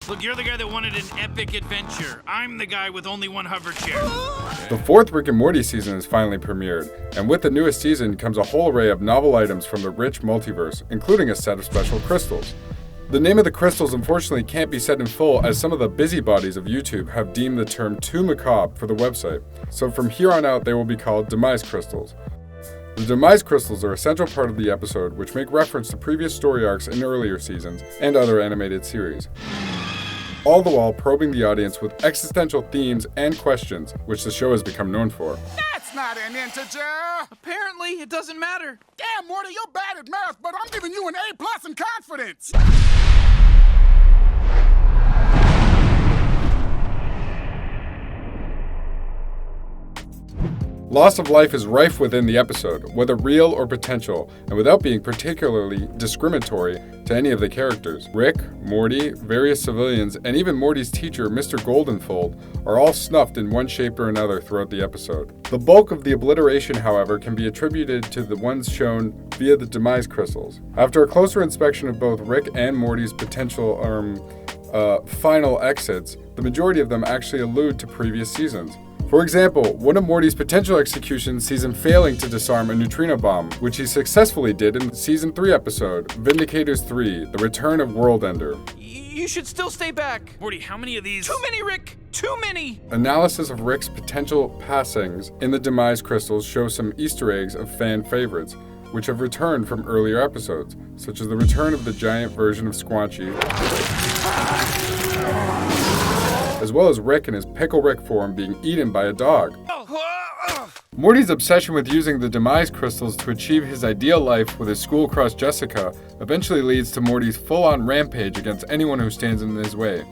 Look, you're the guy that wanted an epic adventure. I'm the guy with only one hover chair. The fourth Rick and Morty season is finally premiered, and with the newest season comes a whole array of novel items from the rich multiverse, including a set of special crystals. The name of the crystals unfortunately can't be said in full, as some of the busybodies of YouTube have deemed the term too macabre for the website, so from here on out they will be called demise crystals. The demise crystals are a central part of the episode, which make reference to previous story arcs in earlier seasons and other animated series, all the while probing the audience with existential themes and questions, which the show has become known for. That's not an integer! Apparently, it doesn't matter. Damn, Morty, you're bad at math, but I'm giving you an A+ in confidence! Loss of life is rife within the episode, whether real or potential, and without being particularly discriminatory to any of the characters. Rick, Morty, various civilians, and even Morty's teacher, Mr. Goldenfold, are all snuffed in one shape or another throughout the episode. The bulk of the obliteration, however, can be attributed to the ones shown via the demise crystals. After a closer inspection of both Rick and Morty's potential final exits, the majority of them actually allude to previous seasons. For example, one of Morty's potential executions sees him failing to disarm a neutrino bomb, which he successfully did in the Season 3 episode, Vindicators 3, The Return of World Ender. You should still stay back. Morty, how many of these? Too many, Rick! Too many! Analysis of Rick's potential passings in the demise crystals shows some Easter eggs of fan favorites, which have returned from earlier episodes, such as the return of the giant version of Squanchy, as well as Rick in his Pickle Rick form being eaten by a dog. Morty's obsession with using the demise crystals to achieve his ideal life with his school crush Jessica eventually leads to Morty's full-on rampage against anyone who stands in his way.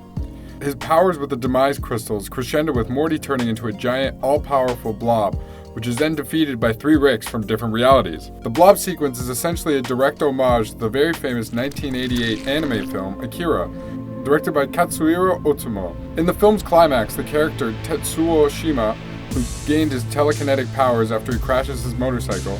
His powers with the demise crystals crescendo with Morty turning into a giant, all-powerful blob, which is then defeated by 3 Ricks from different realities. The blob sequence is essentially a direct homage to the very famous 1988 anime film Akira, directed by Katsuhiro Otomo. In the film's climax, the character Tetsuo Shima, who gained his telekinetic powers after he crashes his motorcycle,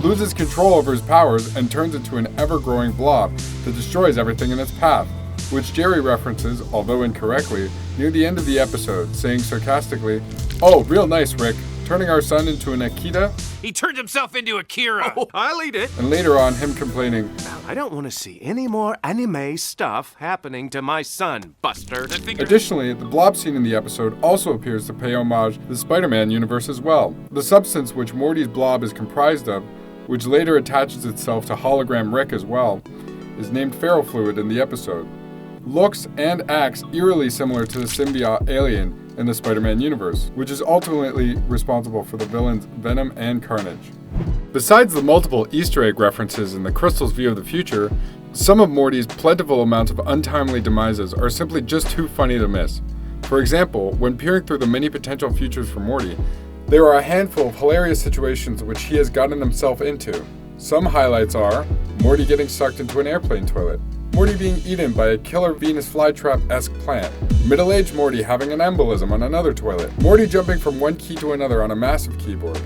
loses control over his powers and turns into an ever-growing blob that destroys everything in its path, which Jerry references, although incorrectly, near the end of the episode, saying sarcastically, "Oh, real nice, Rick, turning our son into an Akita?" He turned himself into Akira. Oh, I'll eat it. And later on, him complaining, I don't want to see any more anime stuff happening to my son, Buster. Additionally, the blob scene in the episode also appears to pay homage to the Spider-Man universe as well. The substance which Morty's blob is comprised of, which later attaches itself to hologram Rick as well, is named ferrofluid in the episode. Looks and acts eerily similar to the symbiote Alien in the Spider-Man universe, which is ultimately responsible for the villains Venom and Carnage. Besides the multiple Easter egg references in the Crystal's view of the future, some of Morty's plentiful amounts of untimely demises are simply just too funny to miss. For example, when peering through the many potential futures for Morty, there are a handful of hilarious situations which he has gotten himself into. Some highlights are Morty getting sucked into an airplane toilet, Morty being eaten by a killer Venus flytrap-esque plant, middle-aged Morty having an embolism on another toilet, Morty jumping from one key to another on a massive keyboard,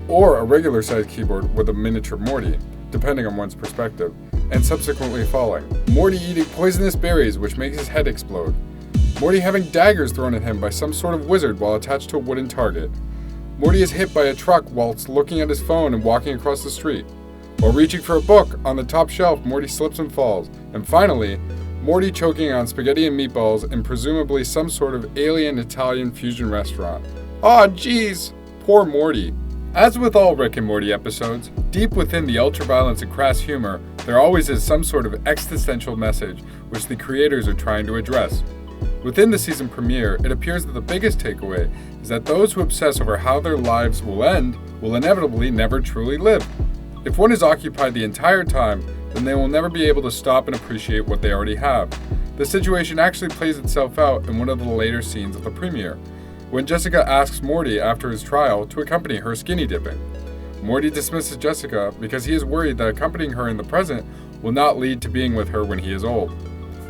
or a regular-sized keyboard with a miniature Morty, depending on one's perspective, and subsequently falling, Morty eating poisonous berries which makes his head explode, Morty having daggers thrown at him by some sort of wizard while attached to a wooden target, Morty is hit by a truck whilst looking at his phone and walking across the street. While reaching for a book on the top shelf, Morty slips and falls. And finally, Morty choking on spaghetti and meatballs in presumably some sort of alien Italian fusion restaurant. Aw, jeez, poor Morty. As with all Rick and Morty episodes, deep within the ultraviolence and crass humor, there always is some sort of existential message which the creators are trying to address. Within the season premiere, it appears that the biggest takeaway is that those who obsess over how their lives will end will inevitably never truly live. If one is occupied the entire time, then they will never be able to stop and appreciate what they already have. The situation actually plays itself out in one of the later scenes of the premiere, when Jessica asks Morty after his trial to accompany her skinny dipping. Morty dismisses Jessica because he is worried that accompanying her in the present will not lead to being with her when he is old.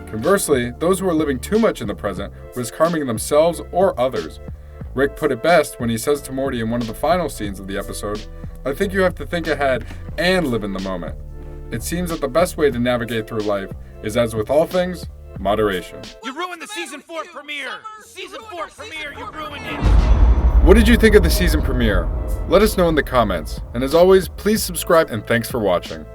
Conversely, those who are living too much in the present risk harming themselves or others. Rick put it best when he says to Morty in one of the final scenes of the episode, "I think you have to think ahead and live in the moment." it seems that the best way to navigate through life is, as with all things, moderation. You ruined the season 4 premiere! Season 4 premiere, you ruined it! What did you think of the season premiere? Let us know in the comments. And as always, please subscribe and thanks for watching.